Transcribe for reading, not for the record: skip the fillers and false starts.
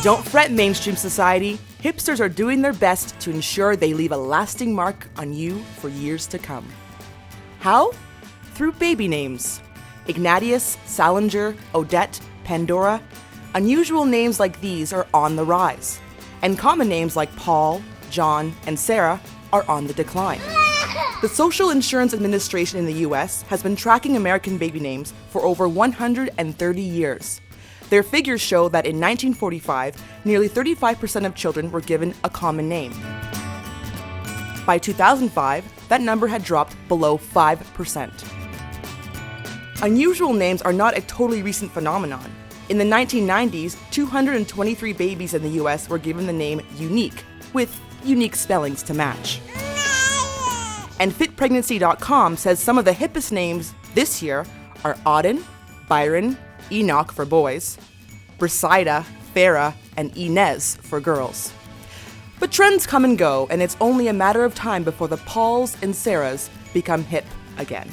Don't fret, mainstream society. Hipsters are doing their best to ensure they leave a lasting mark on you for years to come. How? Through baby names. Ignatius, Salinger, Odette, Pandora. Unusual names like these are on the rise. And common names like Paul, John, and Sarah are on the decline. The Social Insurance Administration in the US has been tracking American baby names for over 130 years. Their figures show that in 1945, nearly 35% of children were given a common name. By 2005, that number had dropped below 5%. Unusual names are not a totally recent phenomenon. In the 1990s, 223 babies in the US were given the name Uneek, with unique spellings to match. And FitPregnancy.com says some of the hippest names this year are Auden, Byron, Enoch for boys, Brisaida, Farah, and Inez for girls. But trends come and go, and it's only a matter of time before the Pauls and Sarahs become hip again.